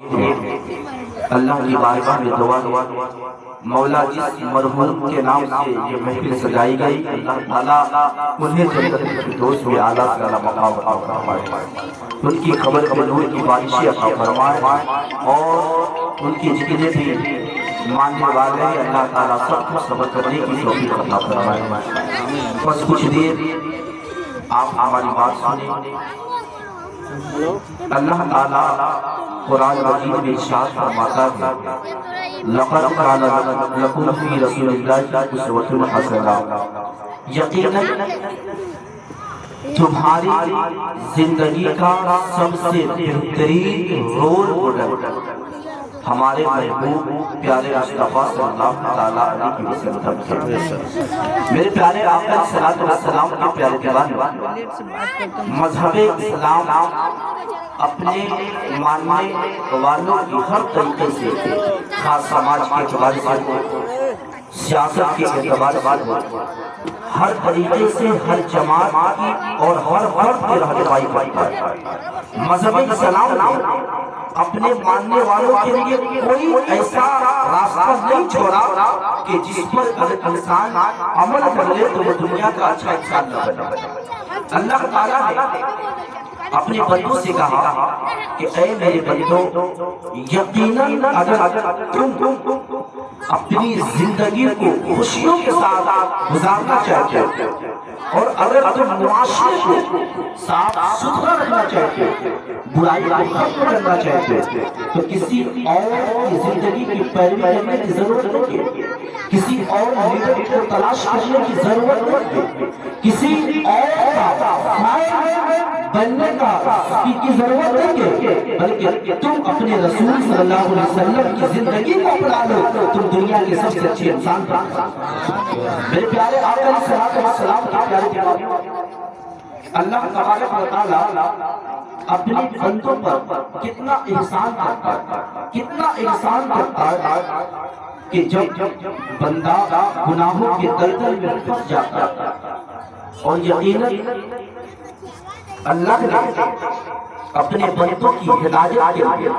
اللہ کی بارگاہ میں دعا مولا جس مرحوم کے نام سے یہ محفل سجائی گئی، اللہ تعالیٰ انہیں جنت الفردوس میں اعلیٰ سے اعلیٰ مقام عطا فرمائے، ان کی قبر میں نور کی بارشیں عطا فرمائے، اور ان کی جتنے بھی ماننے والے ہیں اللہ تعالیٰ سب کو صبر کرنے کی توفیق عطا فرمائے۔ بس کچھ دیر آپ ہماری بات سنیں۔ اللہ تعالیٰ قرآن مجید میں ارشاد فرماتا ہے، لقد کان لکم فی رسول اللہ اسوۃ حسنہ، یقیناً تمہاری زندگی کا سب سے بہترین رول ماڈل ہمارے محبوب پیارے مصطفیٰ صلی اللہ تعالیٰ علیہ وسلم تھے۔ میرے پیارے آقا صلی اللہ علیہ وسلم کے پیارے دیوانے، مذہب اسلام اپنے ماننے والوں کی ہر طریقے سے، خاص سماج کے اعتبار سے، سیاست کے اعتبار سے، ہر طریقے سے ہر جماعت کی اور ہر فرد کی رہنمائی کرتا ہے۔ مذہب اسلام اپنے ماننے والوں کے لیے کوئی ایسا راستہ نہیں چھوڑا کہ جس پر اگر انسان عمل کر لے تو وہ دنیا کا اچھا انسان نہ بنے۔ اللہ تعالیٰ نے اپنے بندوں سے کہا کہ اے میرے بندوں، یقیناً اگر تم اپنی زندگی کو خوشیوں کے ساتھ گزارنا چاہتے ہو، اور اگر تم معاشرے کو صاف ستھرا رکھنا چاہتے ہو، برائی کو ختم کرنا چاہتے ہو، تو کسی اور کی زندگی کی پیروی کرنے کی ضرورت نہیں ہے، کسی اور لیڈر کو تلاش کرنے کی ضرورت نہیں ہے، کسی اور کا بننے کی ضرورت نہیں ہے، بلکہ تم اپنے رسول صلی اللہ علیہ وسلم کی زندگی کو اپنا لو، تم دنیا کے سب سے اچھے انسان بن جاؤ۔ میرے پیارے آقا علیہ السلام کے پیارے پیارے، اللہ تبارک و تعالیٰ اپنے بندوں پر کتنا احسان کرتا ہے، کتنا احسان کرتا ہے کہ جب بندہ گناہوں کے دلدل میں پھنس جاتا ہے، اور یقیناً اللہ نے اپنے بندوں کی ہدایت کے لیے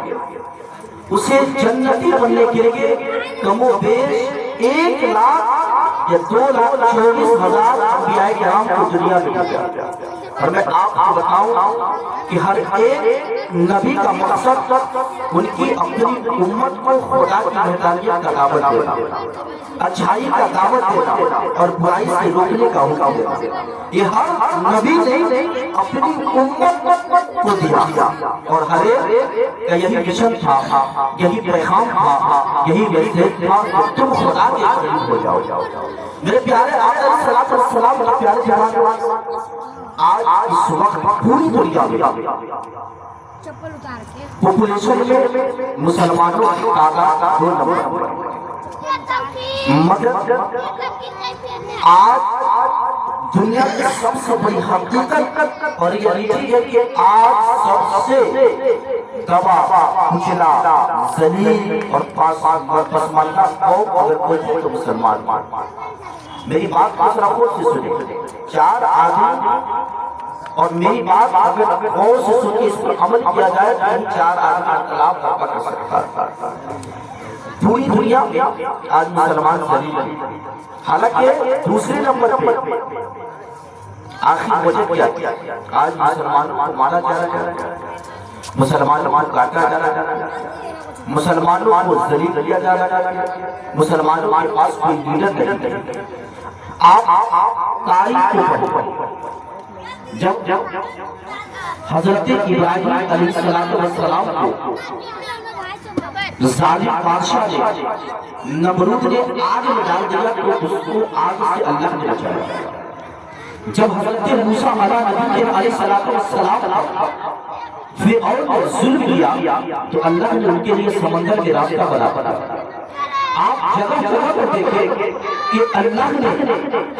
اسے جنتی بننے کے لیے کم و بیش 1,02,24,000 انبیاء کرام کو دنیا میں بھیجا۔ اور میں آپ کو بتاؤں کہ ہر ایک نبی کا مقصد ان کی اپنی امت کو خدا کی وحدانیت کا دعوت دینا، اچھائی کا دعوت دینا، اور برائی سے روکنے کا حکم دینا۔ یہ ہر نبی نے اپنی امت کو دیا، اور ہر ایک کا یہی مشن تھا، یہی پیغام تھا، یہی میسیج تھا کہ تم خدا کے قریب ہو جاؤ۔ میرے پیارے آقا علیہ السلام کے پیارے جوان، آج اس وقت پوری دنیا میں پاپولیشن میں مسلمانوں کی تعداد 2 نمبر پر، مگر آج دنیا کی سب سے بڑی حقیقت اور ریئلٹی ہے کہ آج سب سے دبا کچلا ذلیل اور پسماندہ قوم اگر کوئی ہے تو مسلمان۔ میری بات کو ذرا غور سے سنیں، 4 آدمی، اور میری بات اگر غور سے سن کے اس پر عمل کیا جائے تو ہی 4 آدمی انقلاب برپا کر سکتا ہے۔ پوری دنیا میں آج مسلمان ذلیل ہیں، حالانکہ دوسرے نمبر پہ آخری وجہ کیا ہے؟ آج مسلمانوں کو مارا جا رہا ہے، مسلمانوں کو کاٹا جا رہا ہے، مسلمانوں کو ذلیل کیا جا رہا ہے، مسلمانوں کے پاس کوئی لیڈر نہیں۔ آپ تاریخ کو پڑھیں، جب حضرت ابراہیم علیہ السلام کو ظالم بادشاہ نے، نمرود نے آگ میں ڈال دیا تو اس کو آگ سے اللہ نے بچایا۔ جب حضرت موسیٰ علیہ السلام فرعون نے ظلم کیا تو اللہ نے ان کے لیے سمندر کے راستہ بنا۔ آپ جگہ جگہ پر دیکھیں کہ اللہ نے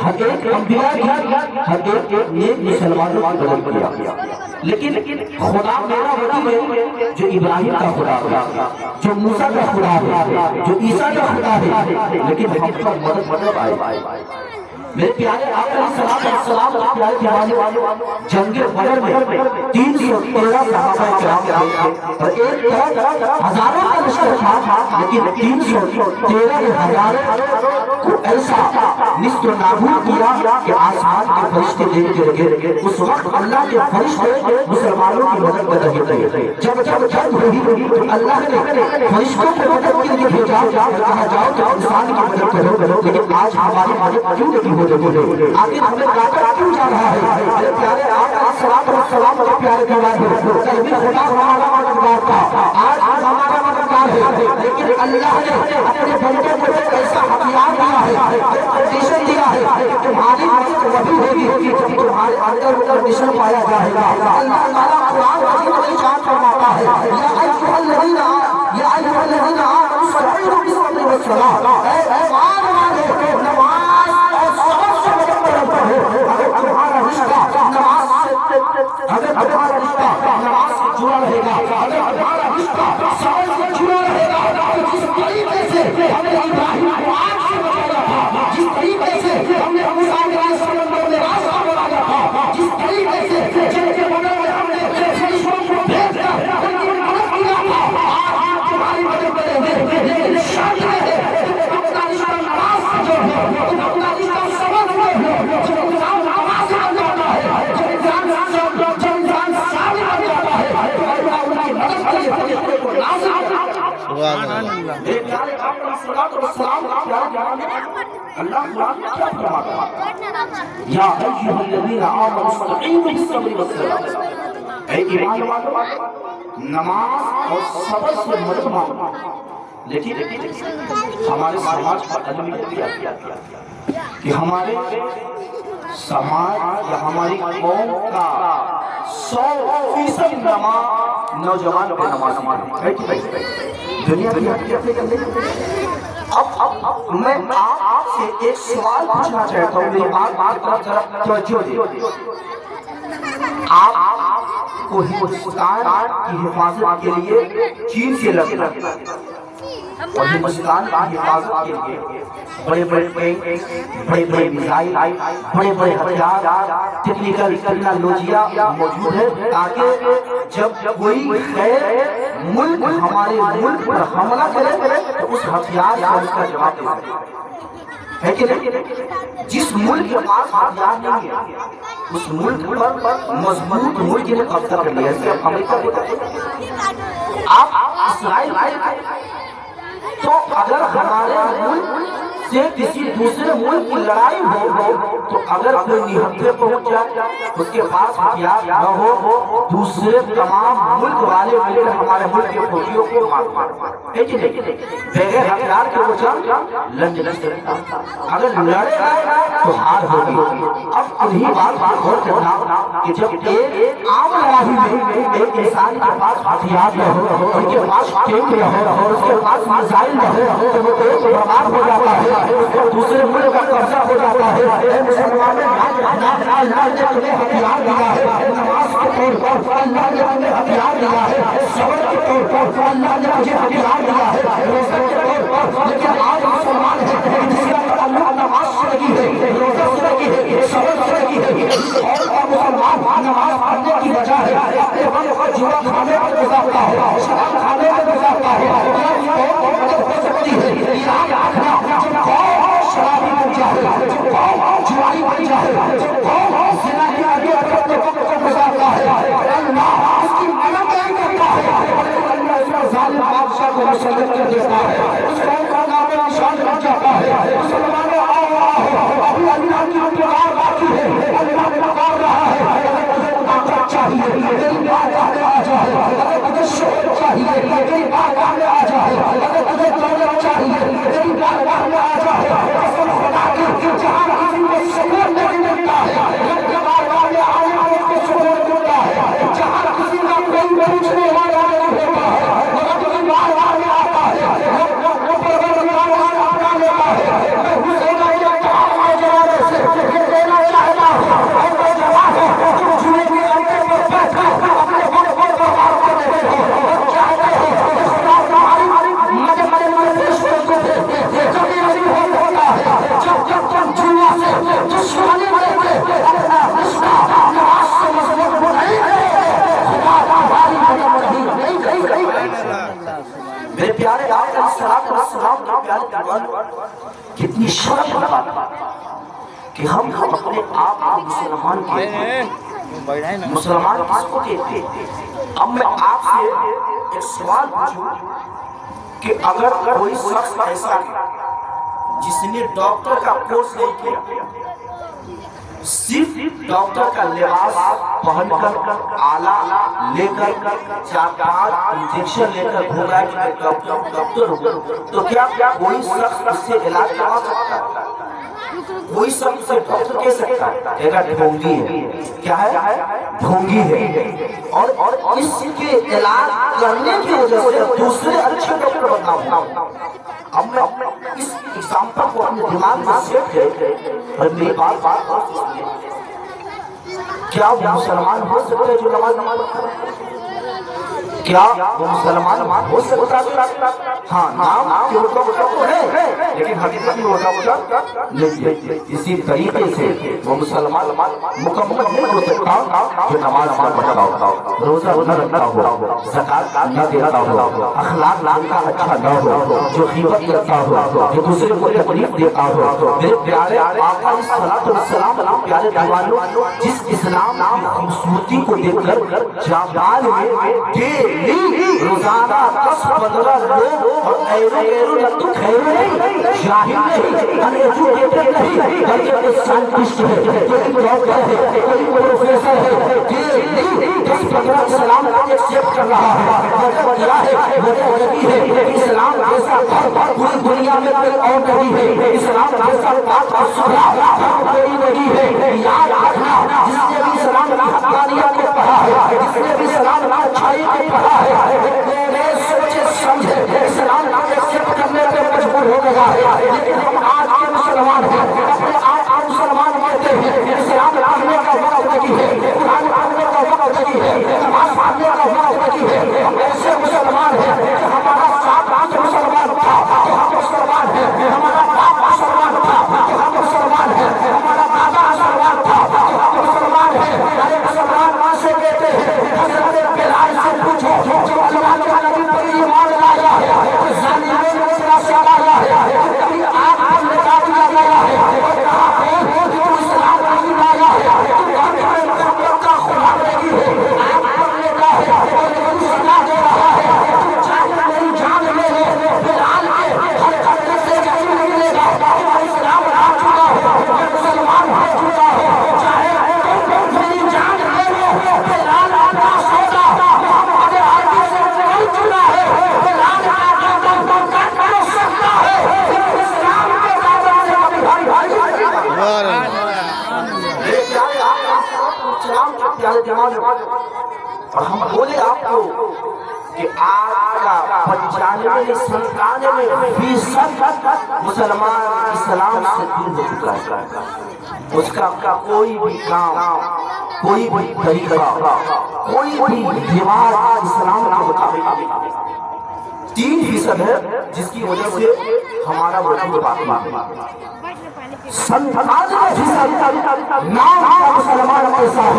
ہر ایک انبیاء کی، ہر ایک نیک مسلمانوں کو بدل کیا، لیکن خدا میرا وہی ہے جو ابراہیم کا خدا ہے، جو موسیٰ کا خدا ہے، جو عیسیٰ کا خدا ہے، لیکن ہم پر مدد آئے۔ میرے پیارے آقا علیہ السلام کے پیارے دیوانے جنگ بدر میں 313 صحابہ کرام تھے اور ایک طرف ہزاروں کا لشکر تھا، لیکن 313,000 کو ایسا نصف و نابود کیا کہ آسمان کے فرشتے دیکھتے رہے۔ اس وقت اللہ کے فرشتے مسلمانوں کی مدد کر رہے تھے۔ جب جنگ ہوئی تو اللہ نے فرشتوں کو مدد کے لیے بھیجا، کہا جاؤ تو انسان کی مدد کرو، لیکن آج ہماری مدد کیوں نہیں ہو رہی ہے؟ آخر ہمیں کاٹا کیوں جا رہا ہے؟ میرے پیارے آقا السلام کے پیارے دیوانے کل بھی خدا ہمارا مددگار تھا، آج ہمارا مددگار ہے، لیکن اللہ نے اپنے بندے کو ایسا ہتھیار دیا ہے، کنڈیشن دیا ہے، تمہاری مدد وہی ہوگی جب تمہارے اندر کنڈیشن پایا جائے گا۔ اللہ تعالیٰ قرآن مجید میں ارشاد فرماتا ہے، یا ایھا الذین آمنوا استعینوا بالصبر والصلاۃ، اے ایمان والو نماز اور صبر سے مدد کرو۔ اگر تمہارا رشتہ نماز سے جڑا رہے گا، اگر تمہارا رشتہ صبر سے جڑا رہے گا، تو جس طریقے سے ہم نے ابراہیم کو آگ سے بچایا تھا، جس طریقے سے ہم نے موسیٰ علیہ السلام کو اپنے راستہ بنایا تھا، جس طریقے سے جنگ کے بدر میں ہم نے فرشتوں کو بھیج کر ان کی مدد کیا تھا، آج ہم تمہاری مدد کریں گے، لیکن شرط یہ ہے کہ تم اپنا رشتہ نماز سے جوڑو، تم اپنا رشتہ صبر سے جوڑو۔ جب انسان نماز سے بن جاتا ہے، جب انسان صابر بن جاتا ہے، تو اللہ ان کی مدد کے لیے فرشتے کو نازل کرتا ہے۔ میرے پیارے آقا صلوات و سلام اللہ قرآن میں کیا فرماتا ہے؟ یا ایھا الذین آمنوا استعینوا بالصبر والصلاۃ، اے ایمان والو نماز اور صبر سے مدد مانگو۔ لیکن ہمارے سماج کا عدم کیا کہ ہمارے سماج یا ہماری قوم کا 100% نوجوان پہ نماز ہے۔ دنیا کی حقیقت ہے۔ اب میں آپ سے ایک سوال پوچھنا چاہتا ہوں، میری بات پر ذرا توجہ دیں۔ آپ کو ہندوستان کی حفاظت کے لیے چین سے لڑنا اور ہندوستان کی حفاظت کے لیے بڑے بڑے میزائل، بڑے بڑے ہتھیار، ٹیکنیکل ٹیکنالوجیاں موجود ہے، تاکہ جب کوئی غیر ملک ہمارے ملک پر حملہ کرے تو اس ہتھیار سے اس کا جواب دے سکے، ہے کہ نہیں؟ جس ملک کے پاس ہتھیار نہیں ہے اس ملک پر مضبوط ملک نے قبضہ کر لیا ہے۔ امریکہ آپ اسرائیل تو اگر ہمارے ملک سے کسی دوسرے ملک کی لڑائی ہو تو اگر کوئی نہتے پہنچ جائے اس کے پاس ہتھیار نہ ہو، دوسرے تمام ملک والے ملک ہمارے ملک کے فوجیوں کو مار بغیر ہتھیار کے وہ جنگ لڑ نہیں سکتا، اگر لڑے تو ہار ہوگی۔ اب انہی بات غور کرنا کہ جب ایک عام لڑائی میں ایک انسان کے پاس ہتھیار نہ ہو، ان کے پاس ٹینک نہ ہو اور اس کے پاس میزائل نہ ہو، تو وہ دیش برباد ہو جاتا ہے، دوسرے ملک کا قبضہ ہو جاتا ہے۔ اے مسلمانوں، اللہ نے تمہیں ہتھیار دیا ہے، نماز کے طور پر اللہ نے تمہیں ہتھیار دیا ہے، صبر کے طور پر اللہ نے مجھے ہتھیار دیا ہے، روزہ کے طور پر۔ لیکن آج مسلمان ہے جس کا تعلق نماز سے لگی ہے، روزہ سے لگی ہے، صبر سے لگی ہے، اور مسلمان نماز پڑھنے کی وجہ ہے اپنے وقت کو جوا کھانے میں گزارتا ہے، شراب کھانے میں گزارتا ہے۔ مدد ہو سکتی ہے یاد رکھنا، جب قوم شرابی بن جائے، جب قوم جواری بن جائے، جب قوم زنا کی آگے اپنے وقت کو گزارتا ہے، اللہ اس کی مدد نہیں کرتا ہے، اللہ اس کا ظالم بادشاہ کو مسلط کر دیتا ہے، اس قوم کا نام نشان بن جاتا ہے۔ مسلمانوں آؤ ابھی اللہ کی پکار باقی ہے، اللہ پکار رہا ہے۔ اگر تجھے طاقت چاہیے میری بات آگے آ جائے، اگر تجھے شہرت چاہیے میری بات آگے آ جائے، اگر تجھے دولت چاہیے میری بات آگے آ جائے، قسم خدا کی جہاں کسی کو سکون نہیں ملتا ہے میرے بارگاہ میں آنے والے کو سکون ملتا ہے، جہاں کسی کا کوئی پوچھنے والا نہیں ہوتا ہے مگر کسی بارگاہ میں آتا ہے وہ پروردگار والا اپنا لیتا ہے۔ میں حسین علیہ السلام کے جواب سے یہ دینا چاہتا ہوں، اے نوجوان تم جوئے کے اڈے پر بیٹھ کر اپنے وقت کو برباد کر رہے ہو، چاہتے ہو اس کا تمہاری مدد میں پیش کرتے تھے، کبھی نہیں ہو میرے پیارے آقا علیہ السلام کے پیارے دیوان کتنی شرف کی بات کہ ہم اپنے آپ کو مسلمان کہتے ہیں۔ مسلمان کس کو کہتے ہیں؟ اب میں آپ سے ایک سوال پوچھوں کہ اگر کوئی شخص ایسا ہے جس نے ڈاکٹر کا کورس نہیں کیا، صرف ڈاکٹر کا لباس پہن کر آلہ لے کر 4-5 انجیکشن لے کر گھوم رہا ہے کہ میں ڈاکٹر ہوں، تو کیا کوئی شخص اس سے علاج کروا سکتا ہے؟ کوئی شخص سے ڈاکٹر کہہ سکتا ہے ایک ڈھونگی ہے؟ کیا ہے؟ ڈھونگی ہے۔ اور اس کے علاج کرنے کی وجہ سے دوسرے اچھے ڈاکٹر بتاؤں۔ اب میں اس ایگزامپل کو اپنے دماغ میں سیٹ کر اور میری بات کیا وہ مسلمان ہو سکتے ہیں جو نماز پڑھتے ہیں؟ کیا وہ مسلمان ہو سکتا ہے؟ ہاں، نام کی روٹا بوٹا تو ہے لیکن حقیقت میں روٹا بوٹا نہیں۔ اسی طریقے سے وہ مسلمان مکمل نہیں ہو سکتا جو نماز نہ پڑھتا ہو، روزہ نہ رکھتا ہو، زکات نہ دیتا ہو، اخلاق کا اچھا نہ ہو، جو غیبت کرتا ہو، جو دوسرے کو تکلیف دیتا ہو۔ میرے پیارے آقا علیہ السلام پیارے دیوانوں، جس اسلام کی خوبصورتی کو دیکھ کر جاپان میں روزانہ 10-15 لوگ اور ایرو لطو خیرو نہیں، جاہل نہیں، انیجوکیٹڈ نہیں، بلکہ ایک سائنٹسٹ ہے، کوئی ڈاکٹر ہے، کوئی پروفیسر ہے، 10-15 اسلام کو ایکسپٹ کر رہا ہے۔ وجہ ہے اسلام ایسا پوری دنیا میں کوئی اور نہیں ہے، اسلام ایسا پاک اور ستھرا کوئی نہیں ہے۔ یاد رکھنا، جس نے بھی اسلام حقانیت کو پڑھا ہے، جس نے بھی اسلام اچھائی کو پڑھا ہے، میرے سوچے سمجھے اسلام کو ایکسپٹ کرنے پہ مجبور ہو گیا ہے۔ لیکن ہم آج کے مسلمان ہیں، اپنے آپ کو مسلمان کہتے ہیں، اسلام پڑھنے کا وقت نہیں ہے، قرآن پڑھنے کا وقت نہیں ہے، نماز پڑھنے کا وقت نہیں ہے۔ ہم ایسے مسلمان ہیں کہ ہمارا باپ مسلمان تھا تو ہم مسلمان ہیں، ہمارا باپ مسلمان تھا تو ہم مسلمان ہیں، ہمارا دادا مسلمان تھا تو ہم مسلمان ہیں۔ ارے مسلمان ماں سے کہتے ہیں، حضرت بلال سے پوچھو جو اللہ کے نبی پر ایمان لایا ہے، ظالموں نے اس کا سارا لایا ہے، کبھی آپ کو لٹا دیا گیا ہے اور کہا ہے تو اسلام نہیں لایا ہے، تو ہمیں محمد کا خدا نہیں ہے، آپ پر لٹا ہے اور صلاح دے رہا ہے، تو چاہے میری جان لے لے، بلال کے ہر خطے سے نہیں ملے گا، اسلام آ چکا ہے، مسلمان ہو چکا ہے، چاہے میری جان لے لے، بلال آتا سودا ہمارے آگے سے نہیں چلا ہے، بلال آتا بمبا کر سکتا ہے، اسلام کے دعوت سے کبھی بھائی اور ہم بولے آپ کو کہ آج کا 95-97% مسلمان اسلام سے دور ہو چکا ہے۔ اس کا کوئی بھی کام، کوئی بھی طریقہ، کوئی بھی دیوار اسلام کے مطابق 3% ہے، جس کی وجہ سے ہمارا وجود باقی ہے۔ 97% نام کا مسلمان ایسا ہے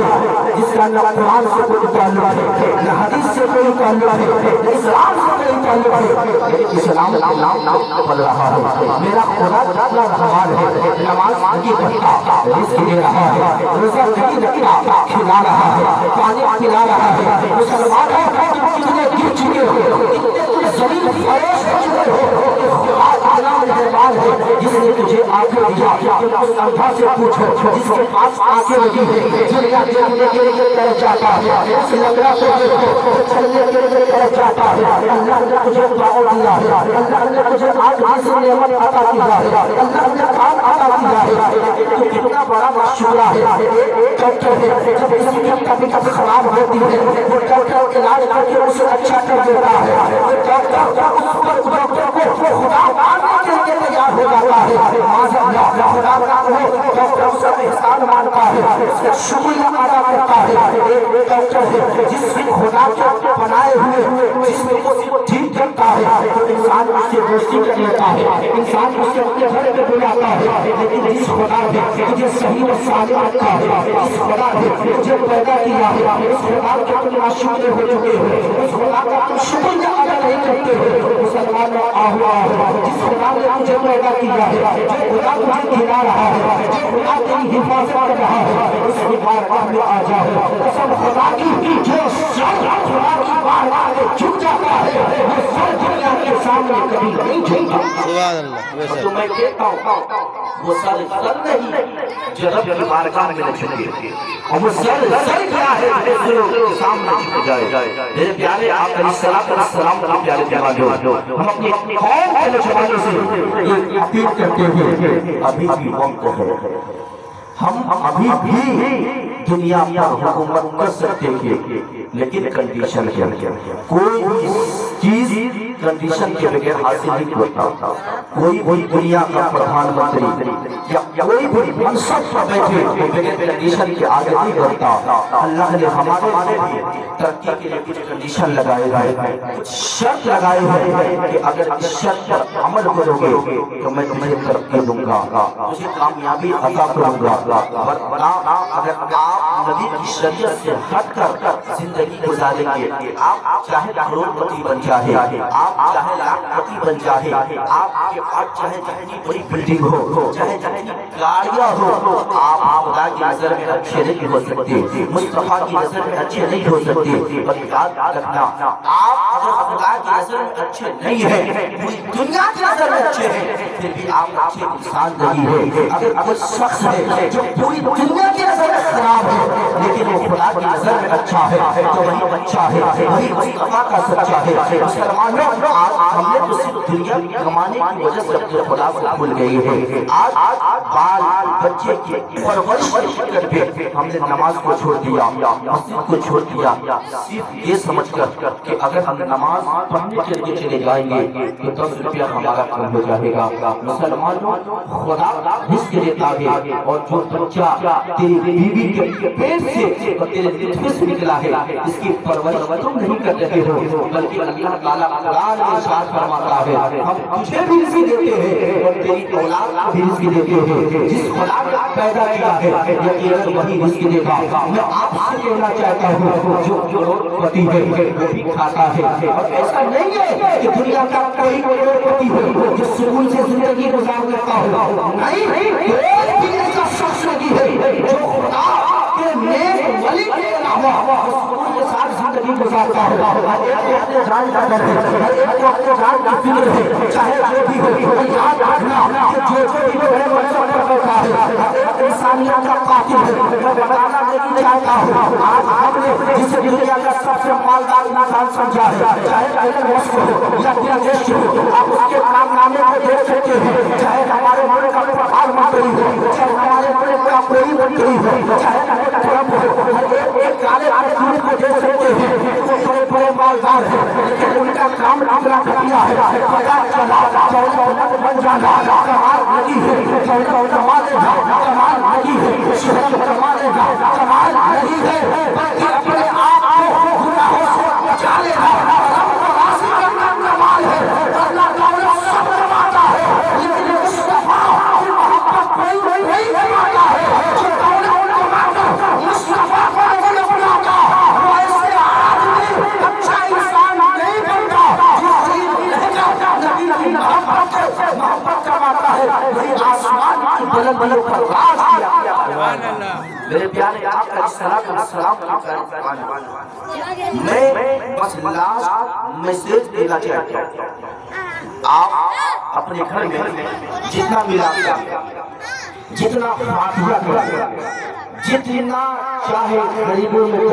جس کا نہ قرآن سے کوئی تعلق ہے، نہ حدیث سے کوئی تعلق ہے، نہ اسلام سے کوئی تعلق ہے، لیکن اسلام کا نام پڑھ رہا ہے۔ میرا خدا جتنا رحمان ہے، نماز نہیں پڑھتا، رزق دے رہا ہے، روزہ نہیں رکھتا، کھلا رہا ہے، پانی پلا رہا ہے۔ مسلمان ہو کتنے گر چکے ہو، کتنے زمین فروش ہو چکے ہو، خدا اتنا مہربان ہے جس نے تجھے آنکھیں دیا۔ اس اللہ سے پوچھو جس کے پاس آنکھیں نہیں ہے، دنیا دیکھنے کے لیے طرف جاتا ہے، اس لگڑا کو دیکھو چلنے کے لیے طرف جاتا ہے۔ اللہ نے تجھے دعا دیا ہے، اللہ نے تجھے آج سے نعمت عطا کیا ہے، اللہ نے کام عطا کیا ہے، تو کتنا بڑا مشورہ ہے۔ ڈاکٹر ہے، جب کسی کی طبیعت خراب ہوتی ہے وہ ڈاکٹر علاج کر کے اسے اچھا کر دیتا ہے، ڈاکٹر کو خدا ماننے کے لیے تیار ہو جاتا ہے۔ معاذ اللہ خدا کا ہو ڈاکٹر اس کا احسان مانتا ہے، اس کا شکریہ ادا کرتا ہے۔ ایک ڈاکٹر ہے جس نے خدا کے بنائے ہوئے جس میں کو ٹھیک کرتا ہے، تو انسان اس سے دوستی حاصل کر لیتا ہے، انسان اسے اپنے گھر پہ بلاتا ہے، لیکن جس خدا نے تجھے صحیح و سالم رکھا ہے، جس خدا نے تجھے پیدا کیا ہے، اس خدا کے تم ناشکر ہو چکے ہو، اس خدا کا تم شکریہ ادا نہیں کرتے ہو۔ مسلمانوں آؤ، جس خدا نے تجھے پیدا کیا ہے، جو خدا تجھے کھلا رہا ہے، جو خدا تیری حفاظت کر رہا ہے، اس کی بارگاہ میں آ جاؤ۔ قسم خدا کی، جو سر خدا کی بارگاہ میں جھک جاتا ہے وہ سر دنیا کے سامنے کبھی نہیں جھکتا۔ سبحان اللہ۔ تو میں کہتا ہوں وہ سر نہیں جو رب کی بارگاہ میں نہ جھکے، اور وہ سر کیا ہے جو ظلم کے سامنے جھک جائے۔ میرے پیارے آپ علیہ السلام کے پیارے دیوانوں، ہم اپنی قوم کے نوجوانوں سے یہ اپیل کرتے ہیں، ابھی بھی وقت ہے، ہم ابھی بھی دنیا پر حکومت کر سکتے ہیں، لیکن کنڈیشن کے کوئی چیز کنڈیشن کے بغیر حاصل نہیں ہوتا۔ کوئی بھی دنیا کا پردھان منتری یا کوئی بھی منصب پر بیٹھے بغیر کنڈیشن کے آگے نہیں بڑھتا۔ اللہ نے ہمارے لیے ترقی کے لیے کچھ کنڈیشن لگائے ہیں، کچھ شرط لگائے ہیں کہ اگر اس شرط پر عمل کرو گے تو میں تمہیں ترقی دوں گا، تجھے کامیابی عطا کروں گا۔ ورنہ اگر آپ نبی کی شریعت سے ہٹ کر زندگی گزاریں گے، آپ چاہے کروڑ پتی بن جائے، آپ چاہے لاکھ پتی بن جائے، آپ کے پاس چاہے جتنی بڑی بلڈنگ ہو، چاہے جتنی گاڑیاں ہو، آپ خدا کی نظر میں اچھے نہیں ہو سکتے، مصطفیٰ کی نظر میں اچھے نہیں ہو سکتے۔ اور یاد رکھنا، آپ اگر خدا کی نظر میں اچھے نہیں ہیں، پوری دنیا کی نظر میں اچھے ہیں، پھر بھی آپ اچھے انسان نہیں ہیں۔ اگر کوئی شخص ہے جو پوری دنیا کی نظر میں خراب ہے لیکن وہ خدا کی نظر میں اچھا ہے تو وہی اچھا ہے، وہی مصطفیٰ کا سچا ہے۔ مسلمانوں، آج ہم نے تو صرف دنیا کمانے کی وجہ سے اپنے خدا کو بھول گئے ہیں۔ آج بال بچے کی پرورش کے چکر پہ ہم نے نماز کو چھوڑ دیا، مسجد کو چھوڑ دیا، صرف یہ سمجھ کر کہ اگر ہم نماز پڑھنے کے لیے چلے جائیں گے تو 10 روپیہ ہمارا کم ہو جائے گا۔ مسلمانوں، خدا رزق دیتا ہے، اور جو بچہ تیری بیوی کے پیٹ سے اور تیرے نطفے سے نکلا ہے اس کی پرورش تم نہیں کر رہے ہو، بلکہ اللہ تعالیٰ قرآن میں ارشاد فرماتا ہے ہم تجھے بھی رزق دیتے ہیں اور تیری اولاد کو بھی رزق دیتے ہیں۔ جس خدا نے پیدا کیا ہے یقیناً وہی رزق دے گا۔ میں آپ سے کہنا چاہتا ہوں جو کروڑپتی ہے وہ بھی کھاتا ہے، اور ایسا نہیں ہے کہ دنیا کا کوئی کروڑپتی ہو جو سکون سے زندگی گزار لیتا ہو، نہیں، کوئی بھی ایسا شخص نہیں ہے جو خدا کے نیک ولی کے علاوہ سکون کے ساتھ زندگی گزارتا ہے۔ ہر ایک کو اپنے جان کا ڈر ہے، ہر ایک کو اپنے جان کی فکر ہے، چاہے جو بھی ہو۔ یاد رکھنا کہ جو بھی میرے بچوں پر بیٹھا ہے ہر ایک انسانیت کا قاتل ہے۔ میں بتانا نہیں چاہتا ہوں، آج ہم نے جسے دنیا کا سب سے مالدار انسان سمجھا ہے، چاہے ایلن مسک ہو یا بل گیٹس ہو، آپ اس کے کارنامے کو دیکھ سکتے ہیں، چاہے ہمارے ملک کا پردھان منتری ہو، چاہے ہمارے ملک کا کوئی منتری ہو، چاہے ٹرمپ ہو، ہر ایک کالے آدمی کو دیکھ سکتے ہیں، وہ بڑے بڑے مالدار ہیں، لیکن ان کا کام اتنا گھٹیا ہے۔ پتا چلا دولت بن جانا کمال نہیں ہے، دولت کمالے گا کمال نہیں ہے، شہرت کمالے گا کمال نہیں ہے، بلکہ اپنے آپ کو گناہوں سے بچا لے گا۔ رب کو راضی کرنا کمال ہے، ورنہ دولت سب کماتا ہے، لیکن مصطفیٰ کی محبت کوئی نہیں کماتا ہے۔ جو دولت کما کر مصطفیٰ کو نہیں اپناتا وہ ایسے آدمی اچھا انسان نہیں بنتا۔ جس چیز لہجہ نبی کی محبت کماتا ہے وہی آسمان کی بلند بلند پر راز کیا۔ میرے پیارے آپ کا السلام میں بس لاسٹ میسیج دینا چاہتا ہوں، آپ اپنے گھر میں جتنا ملا جتنا فاتحہ کریں، جتنا چاہے غریبوں میں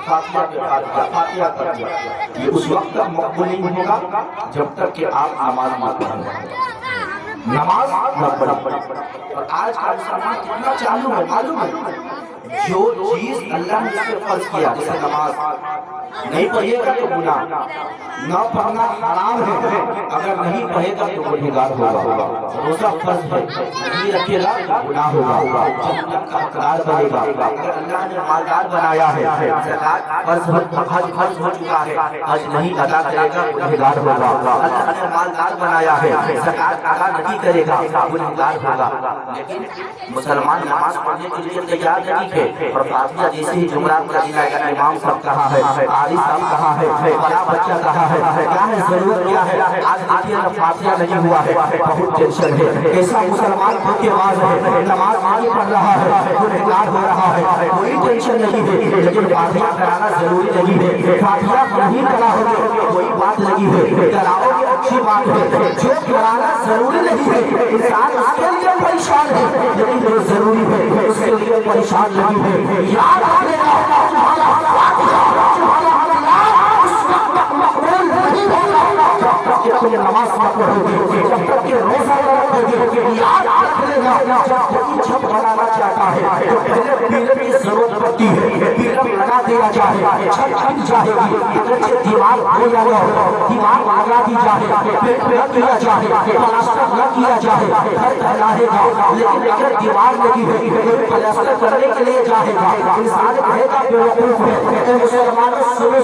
فاتحہ کر دیا، یہ اس وقت تک مقبول نہیں ہوگا جب تک کہ آپ نماز نہ پڑھیں۔ نماز نہ پڑھی. اور آج کا مسلمان کتنا چالو ہے معلوم ہے؟ جو چیز اللہ نے اس پہ فرض کیا جیسے نماز نہیں پڑھے گا تو گناہ، نہ پڑھنا حرام ہے، اگر نہیں پڑھے گا تو گنہگار ہوگا. روزہ فرض ہے، نہیں رکھے گا گناہ ہوگا، جہنم کا حقدار بنے گا. اگر اللہ نے مالدار بنایا ہے، زکات فرض حج فرض ہو چکا ہے، حج نہیں ادا کرے گا گنہگار ہوگا. اللہ نے مالدار بنایا ہے، زکات ادا نہیں کرے گا گنہگار ہوگا. لیکن مسلمان نماز پڑھنے کے لیے تیار نہیں ہے، اور فاتحہ جیسے ہی جمعرات کا دن آئے گا امام صاحب کہاں ہے، قاری صاحب کہاں ہے، بڑا بچہ کہاں ہے، کیا ہے ضرورت کیا ہے. آج دیکھیے نا فاتحہ نہیں ہوا ہے، بہت ٹینشن ہے. ایسا مسلمان دھوکے باز ہے، نماز نہیں پڑھ رہا ہے، گنہگار ہو رہا ہے، کوئی ٹینشن نہیں ہے. لیکن فاتحہ کرانا ضروری نہیں ہے. فاتحہ نہیں کرا ہوگا کوئی بات نہیں ہے، کراؤ گے اچھی بات ہے. جو کرانا ضروری نہیں ہے انسان اس کے لیے پریشان ہے، لیکن جو ضروری ہے اس کے لیے پریشان نہیں ہے. یاد رکھے گا تمہارا فاتحہ تمہارا اللہ اس وقت تک مقبول نہیں ہوگا جب تک کہ تم نماز نہ پڑھو گے، جب تک کہ روزہ نہ رکھو گے. یاد رکھے گا جب کوئی چھت بنانا چاہتا ہے تو پہلے پیلر کی ضرورت پڑتی ہے، پیلر لگا دیا جائے، چھت بن جائے گی. اگرچہ دیوار ہو یا نہ ہو، دیوار لگا دی جائے، پیٹ نہ کیا جائے، پلاسٹر نہ کیا جائے، گھر رہے گا. لیکن اگر دیوار لگی ہے پلاسٹر کرنے کے لیے جائے گا، انسان کہے گا بیوقوف ہے. مسلمانوں سنو،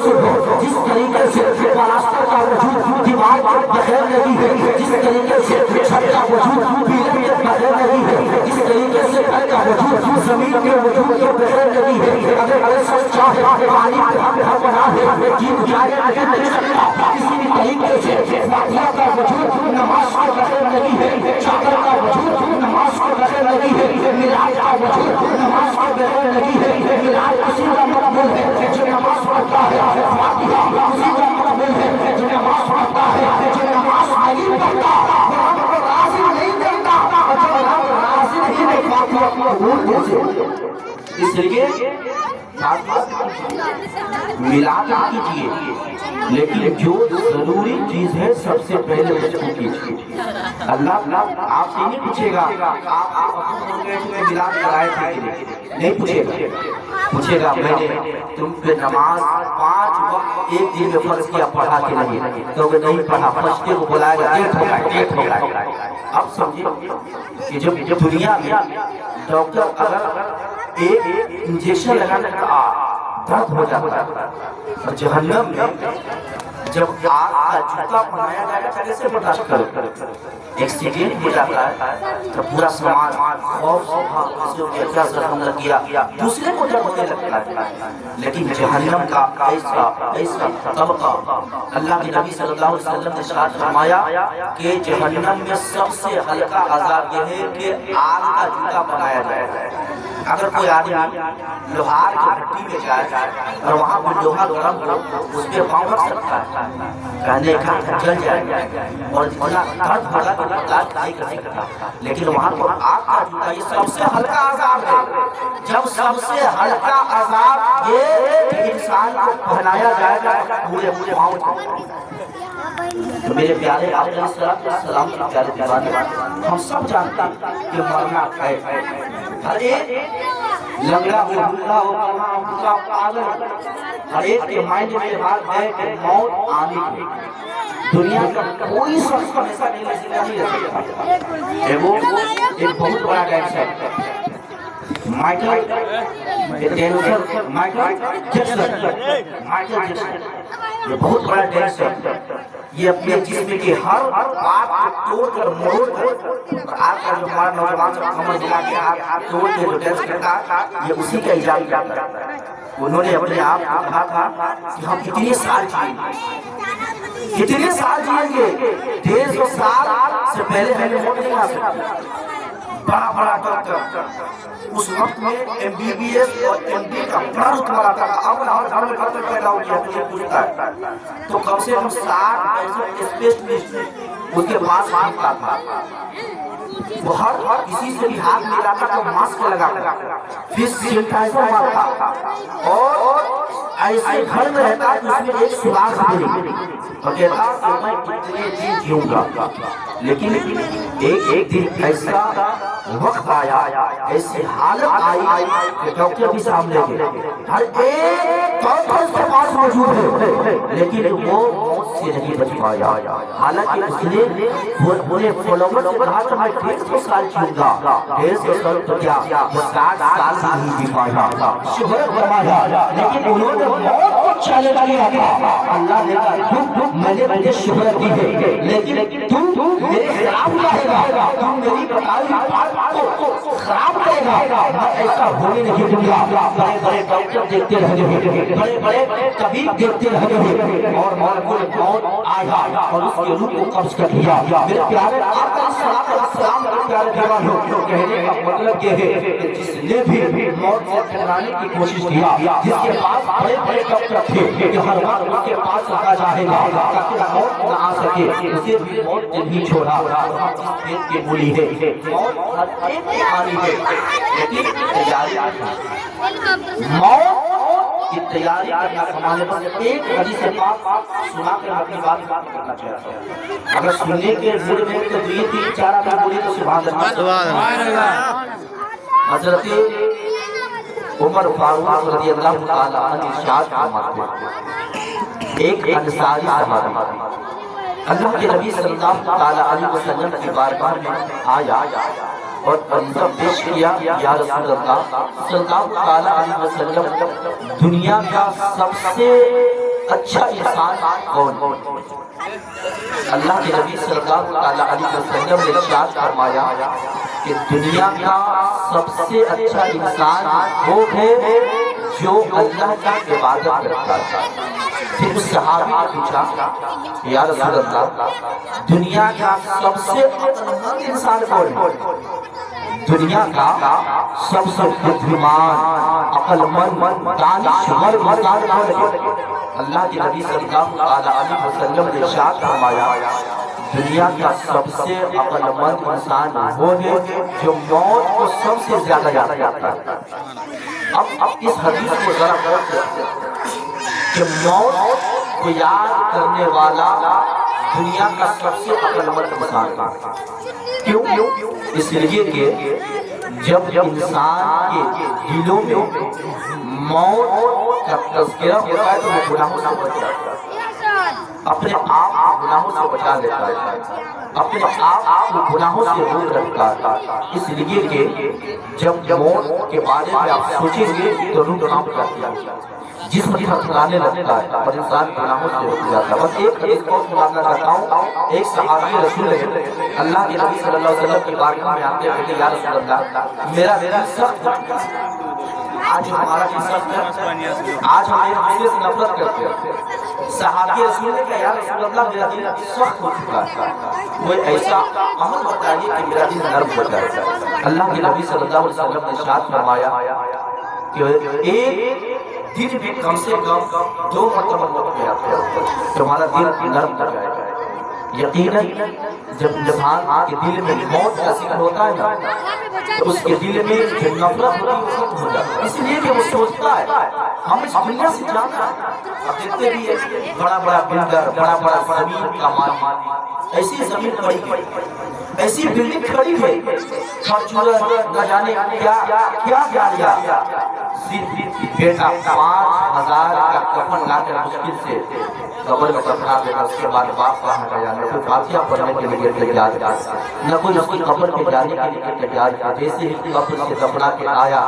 جس طریقے سے پلاسٹر کا وجود دیوار کے بغیر نہیں ہے، جس طریقے سے چھت کا وجود پیلر کے بغیر نہیں ہے، جس طریقے سے گھر کا وجود زمین کے وجود کے بغیر نہیں ہے. اگر ایسا چاہے پانی کا گھر بنا ہے جی جائے نہیں سکتا. کسی بھی طریقے سے فاتحہ کا وجود نماز کے بغیر نہیں ہے، چادر کا وجود نماز کے بغیر نہیں ہے، میراث کا وجود نماز کے بغیر نہیں ہے. میراث اسی کا مقبول ہے جو نماز پڑھتا ہے، فاتحہ اسی کا مقبول ہے جو نماز پڑھتا ہے. جو نماز نہیں پڑھتا رب کو راضی نہیں کرتا، اور جو رب راضی نہیں ہے فاتحہ قبول کیسے. اس لیے میلاد کیجیے، لیکن جو ضروری چیز ہے سب سے پہلے اس کو کیجیے. اللہ آپ سے نہیں پوچھے گا آپ میلاد کرائے تھے کہ نہیں پوچھے گا. پوچھے گا میں نے تم پہ نماز 5 وقت ایک دن میں فرض کیا پڑھا کہ نہیں، تو نہیں پڑھا. فرشتے کو بلائے گا ڈیٹ ہو گیا. اب سمجھے کہ جب دنیا میں ڈاکٹر اگر ایک انجیکشن لگانے کا درد ہو جاتا ہے، اور جہنم میں جب آگ کا جوتا پہنایا جائے گا کیسے برداشت کرے. ایکسیڈنٹ ہو جاتا ہے تو پورا سامان خوف کیا زخم لگ گیا، دوسرے کو جب ہونے لگتا ہے. لیکن جہنم کا ایسا طبقہ اللہ کے نبی صلی اللہ علیہ وسلم نے ارشاد فرمایا کہ جہنم میں سب سے ہلکا عذاب یہ ہے کہ آگ کا جوتا بنایا جائے. اگر کوئی آدمی لوہار کی بھٹی میں جائے اور وہاں پہ لوہا گرم ہو اس پہ پاؤں رکھ سکتا ہے، کہنے کا جل جائے اور اتنا درد ہوگا کہ برداشت نہیں کر سکتا. لیکن وہاں پر آگ کا جوتا یہ سب سے ہلکا عذاب ہے. جب سب سے ہلکا عذاب یہ کہ انسان کو پہنایا جائے گا پورے پاؤں. تو میرے پیارے آپ علیہ السلام کے پیارے دیوانے ہم سب جانتے ہیں کہ مرنا ہے. ہر ایک لنگڑا ہو بوڑھا ہو کہاں بھوکا پاگل، ہر ایک کے مائنڈ میں بات ہے کہ موت آنی ہے. دنیا کا کوئی شخص ہمیشہ نہیں رہ سکتا. وہ ایک بہت بڑا ڈینس ہے مائیکل جیکسن. یہ بہت بڑا ڈینس ہے. یہ اپنے جسم کی ہر بات کو توڑ کر موڑ کر آپ کا جو ہمارا نوجوان کمر دلا کے آپ توڑ کے جو ڈینس کرتا ہے یہ اسی کا ایجاد کرتا ہے. انہوں نے اپنے آپ کو کہا تھا کہ ہم کتنے سال جئیں گے، کتنے سال جئیں گے، 150 سال سے پہلے ہمیں موت نہیں آ سکتی. بڑا بڑا ڈاکٹر اس وقت میں MBBS اور MD کا بڑا رتبہ آتا تھا. اب ہر گھر میں ڈاکٹر پیدا ہو گیا مجھے پوچھتا ہے تو کم سے کم 60 اسپیشلسٹ اس کے پاس آتا تھا. وہ ہر کسی سے بھی ہاتھ ملاتا تو ماسک لگا پھر سینیٹائزر مارتا اور ایسے گھر میں رہتا ہے جس میں ایک سراغ نہیں، اور کہتا کہ میں کتنے دن جیوں گا، لیکن ایک دن ایسا وقت آیا، ایسی حالت آئی کہ ڈاکٹر بھی سامنے گئے، ہر ایک ڈاکٹر اس کے پاس موجود ہے، لیکن وہ موت سے نہیں بچ پایا، حالانکہ اس نے انہیں فالوور سے کہا کہ میں 150 سال جیوں گا، 150 سال تو کیا 60 سال سے نہیں جی پایا، شہرت فرمایا، لیکن انہوں نے موت کو چیلنج کیا تھا، اللہ نے کہا میں نے تجھے شہرت دی ہے، لیکن تو میرے خلاف رہے گا، تو میری بتائی بات کو خراب کرے گا، میں ایسا ہونے نہیں دوں گا۔ بڑے بڑے ڈاکٹر دیکھتے رہ گئے، بڑے بڑے طبیب دیکھتے رہ گئے، اور موت آیا اور اس کے روح کو قبض کر لیا۔ میرے پیارے آقا صلی اللہ علیہ وسلم کے پیارے دیوانوں، کہنے کا مطلب یہ ہے کہ جس نے بھی موت سے ٹکرانے کی کوشش کیا، جس کے پاس بڑے بڑے ڈاکٹر تھے کہ ہر وقت اس کے پاس رکھا جائے گا تاکہ موت نہ آ سکے، اسے بھی موت نے نہیں چھوڑا۔ پیٹ کی بولی ہے، موت ہر ایک کی آنی ہے، لیکن تیاری موت کی تیاری کرنا ہمارے پاس ایک حدیث پاک سنا کے اپنی بات کرنا چاہتا ہوں۔ اگر سننے کے موڈ میں تو یہ تین چار آپ بولی تو سبحان اللہ۔ حضرت عمر فاروق رضی اللہ تعالیٰ عنہ ارشاد فرماتے ہیں، ایک انصاری صحابی اللہ کے نبی صلی اللہ علیہ وسلم کی بارگاہ میں آیا اور عریضہ پیش کیا، یا رسول اللہ صلی اللہ علیہ وسلم، دنیا کا سب سے اچھا انسان کون؟ اللہ کے نبی صلی اللہ علیہ وسلم نے ارشاد فرمایا کہ دنیا کا سب سے اچھا انسان وہ ہے جو اللہ کی عبادت کرتا ہے۔ پھر اس صحابی نے پوچھا، یا رسول اللہ دنیا کا سب سے عقلمند انسان کون ہے؟ دنیا کا سب سے بدھمان، عقلمند، دانشور انسان کون ہے؟ اللہ کے نبی صلی اللہ علیہ وسلم نے ارشاد فرمایا، دنیا کا سب سے عقلمند انسان وہ ہے جو موت کو سب سے زیادہ یاد کرتا ہے۔ اب اس حدیث کو ذرا غور کرتے ہیں کہ موت کو یاد کرنے والا دنیا کا سب سے عقلمند انسان ہے۔ کیوں؟ اس لیے کہ جب انسان کے دلوں میں موت کا تذکرہ ہوتا ہے تو وہ گناہوں سے بچ جاتا ہے، اپنے آپ کو گناہوں سے بچا لیتا ہے، اپنے آپ کو گناہوں سے دور رکھتا ہے۔ اس لیے کہ جب موت کے بارے میں آپ سوچیں گے تو روح کام کرتی ہے، جسم تھکانے لگتا ہے اور انسان گناہوں سے رک جاتا ہے۔ بس ایک حدیث کو سنانا چاہتا ہوں، ایک صحابی رسول ہے، اللہ کے نبی صلی اللہ علیہ وسلم کی بارگاہ میں آتے ہیں کہ یا رسول اللہ میرا دل سخت، آج ہمارا دل سخت ہے، آج ہم ایک دوسرے سے نفرت کرتے ہیں۔ صحابی رسول نے کہا یا رسول اللہ میرا دل سخت ہو چکا ہے، کوئی ایسا عمل بتائیے کہ میرا دل نرم ہو جائے۔ اللہ کے نبی صلی اللہ علیہ وسلم نے ارشاد فرمایا کہ ایک دن میں کم سے کم 2 مرتبہ موت میں آتے ہیں تمہارا دل نرم ہو جائے گا۔ یقیناً جب انسان کے دل میں موت کا ذکر ہوتا ہے نا تو اس کے دل میں جو نفرت ہوتی ہے وہ ختم ہو جاتا ہے، اس لیے کہ وہ سوچتا ہے ہم اس دنیا سے جانا ہے۔ اب دیکھتے بھی ہے بڑا بڑا بلڈر، بڑا بڑا زمین کا مالک، ایسی زمین پڑی ہے، ایسی بلڈنگ کھڑی ہے، فارچونر نہ جانے کیا لیا، صرف بیٹا 5000 کا کفن لا کر مشکل سے قبر میں دفنا دینا، اس کے بعد باپ کہاں گیا، نہ کوئی فاتحہ پڑھنے کے لیے تیار تھا، نہ کوئی اس کی قبر میں جانے کے لیے تیار تھا۔ جیسے ہی قبر سے دفنا کے آیا،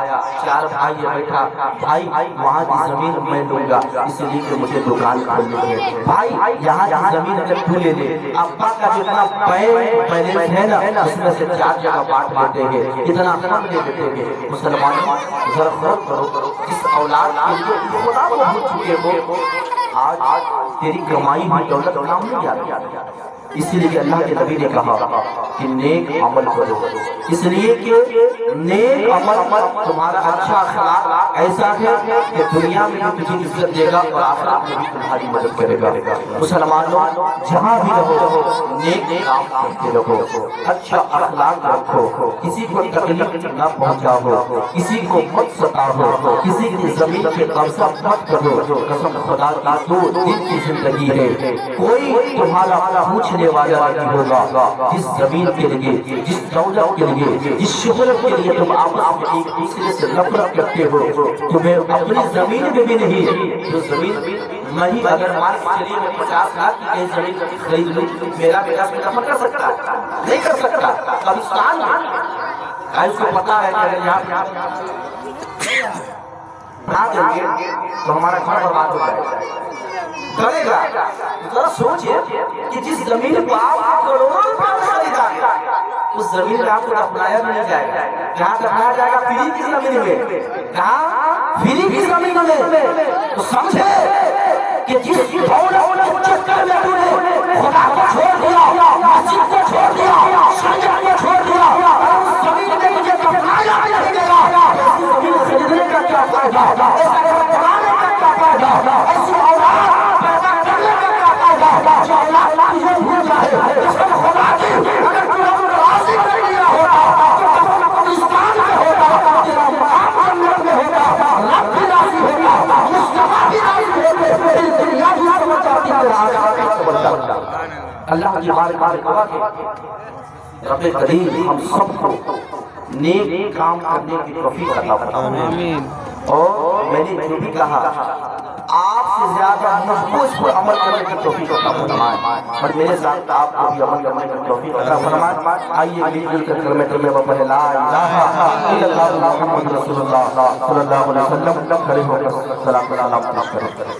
4 بھائی بیٹھا، بھائی وہاں کی زمین میں لوں گا اس لیے کہ مجھے دکان کھولنی ہے، بھائی یہاں کی زمین اگر تو لے لے، ابا کا جتنا بیلنس ہے نا اس میں سے 4 جگہ بانٹ لیتے ہیں، اتنا کم لے لیتے ہیں۔ مسلمانوں ذرا غور کرو، اس اولاد کے لیے خدا کو بھول چکے ہو، آج تیری کمائی ہوئی دولت کام نہیں آتی، اسی لیے اللہ کے نبی نے کہا کہ نیک عمل کرو، اس لیے کہ نیک عمل تمہارا اچھا اخلاق ایسا ہے کہ دنیا میں بھی تجھے عزت دے گا اور آخرت میں بھی تمہاری مدد کرے گا۔ مسلمانوں جہاں بھی رہو نیک کام کرتے رہو، اچھا اخلاق رکھو، کسی کو تکلیف نہ پہنچاؤ، کسی کو مت ستاؤ، کسی کی زمین پہ قبضہ مت کرو۔ قسم خدا کی 2 دن کی زندگی ہے، کوئی تمہارا پوچھنے والا نہیں ہوگا۔ جس زمین کے لیے، جس دولت کے لیے، جس شہرت کے لیے تم آپس میں ایک دوسرے سے نفرت کرتے ہو، تمہیں اپنی زمین میں بھی نہیں، جو زمین میں ہی اگر مان کے چلیے میں 50 لاکھ کی کہیں زمین خرید لوں، میرا بیٹا اس میں دفن کر سکتا نہیں کر سکتا؟ قبرستان اس کو پتا ہے کہ اگر یہاں نہ دیں گے تو ہمارا گھر برباد ہو جائے گا، کرے گا۔ ذرا سوچئے کہ جس زمین کو آپ کروڑوں روپے میں خریدا ہے، اس زمین میں آپ کو دفنایا بھی نہیں جائے گا۔ کہاں دفنایا جائے گا؟ فری کی زمین میں۔ کہاں؟ فری کی زمین میں۔ تو سمجھے کہ جس دولت کے چکر میں تو نے خدا کو چھوڑ دیا، مسجد کو چھوڑ دیا، شریعت کو چھوڑ دیا، اور اس زمین میں مجھے دفنایا بھی نہیں گیا، ایسی زمین خریدنے کا کیا فائدہ؟ ایسا گھر بنانے کا کیا فائدہ؟ ایسی اولاد پیدا کرنے کا کیا فائدہ؟ جو اللہ تجھے بھول جائے، قسم خدا کی اگر تو رب راضی کر لیا ہوتا تو دفن قبرستان میں ہوتا، تیرا مقام جنت میں ہوتا، رب بھی راضی ہوتا، مصطفیٰ بھی راضی ہوتے، پھر دنیا بھی سمجھ جاتی ہے آخرت سمجھ جاتا۔ اللہ کی بارگاہ میں دعا کہ رب کریم ہم سب کو نیک کام کرنے کی توفیق عطا فرمائے۔ اور میں نے جو بھی کہا آپ سے زیادہ محفوظ پر عمل کرنے کی توفیق عطا فرمائے، اور میرے ساتھ آپ کو بھی عمل کرنے کی توفیق عطا فرمائے۔ آئیے مل جل کر کلمہ طیبہ پڑھیں، لا الہ الا اللہ محمد رسول اللہ صلی اللہ علیہ وسلم، کھڑے ہو کر سلام پیش کریں۔